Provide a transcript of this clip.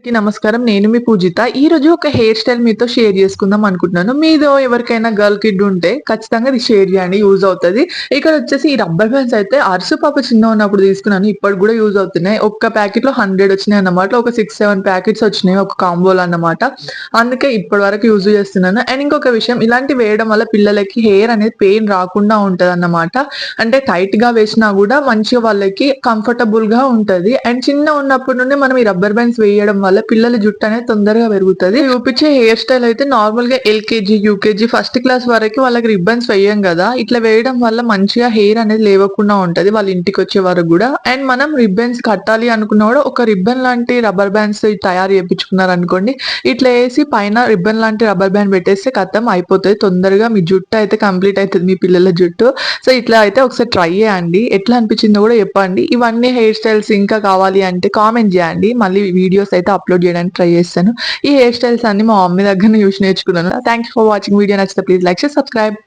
నమస్కారం. నేను మీ పూజిత. ఈరోజు ఒక హెయిర్ స్టైల్ మీతో షేర్ చేసుకుందాం అనుకుంటున్నాను. మీలో ఎవరికైనా గర్ల్ కిడ్ ఉంటే ఖచ్చితంగా ఇది షేర్ చేయండి. యూజ్ అవుతది. ఇక్కడొచ్చేసి ఈ రబ్బర్ బ్యాండ్స్ అయితే అరుసు పాప చిన్నగున్నప్పుడు తీసుకున్నాను. ఇప్పటికి గూడా యూజ్ అవుతున్నాయి. ఒక్క ప్యాకెట్‌లో 100 వచ్చినాయన్నమాట. ఒక 6, 7 ప్యాకెట్స్ వచ్చినాయి ఒక కాంబోలో అన్నమాట. అందుకే ఇప్పటి వరకు యూజ్ చేస్తున్నాను. అండ్ ఇంకొక విషయం ఇలాంటివి వేయడం వల్ల పిల్లలకి హెయిర్ అనేది పెయిన్ రాకుండా ఉంటదన్నమాట. అంటే టైట్‌గా వేసినా గూడా మంచిగా వాళ్ళకి కంఫర్టబుల్‌గా ఉంటది. అండ్ చిన్నగున్నప్పటి నుండి మనం ఈ రబ్బర్ బ్యాండ్స్ వేయడం వల్ల పిల్లల జుట్టు అనేది తొందరగా పెరుగుతది. చూపించే హెయిర్ స్టైల్ అయితే నార్మల్‌గా ఎల్‌కేజీ, యూకేజీ, ఫస్ట్ క్లాస్ వరకి వాళ్ళకి రిబ్బన్స్ వేయం గదా! ఇట్లా వేయడం వల్ల మంచిగా హెయిర్ అనేది లేవకుండా ఉంటది. వాళ్ళ ఇంటికొచ్చే వరకు గూడా. అండ్ మనం రిబ్బన్స్ కట్టాలి అనుకున్నా గూడా ఒక రిబ్బన్ లాంటి రబ్బర్ బ్యాండ్స్ తయారు చేపించుకున్నారనుకోండి. ఇట్లా ఏసి పైన రిబ్బన్ లాంటి రబ్బర్ బ్యాండ్ పెట్టేస్తే ఖతం అయిపోతది. తొందరగా మీ జుట్టు అయితే కంప్లీట్ అయితది మీ పిల్లల జుట్టు. సో, ఇట్లా అయితే ఒకసారి ట్రై చేయండి. ఎట్లా అనిపించిందో గూడా చెప్పండి. ఇవన్నీ హెయిర్ స్టైల్స్ ఇంకా కావాలి అంటే కామెంట్ చేయండి. మళ్ళీ వీడియోస్ అయితే అప్‌లోడ్ చేయడానికి ట్రై చేస్తాను. ఈ హెయిర్ స్టైల్స్ అన్నీ మా మమ్మీ దగ్గరనే చూసి నేర్చుకున్నాను. Thank you for watching. Video నచ్చితే ప్లీజ్ లైక్, షేర్, సబ్స్క్రైబ్.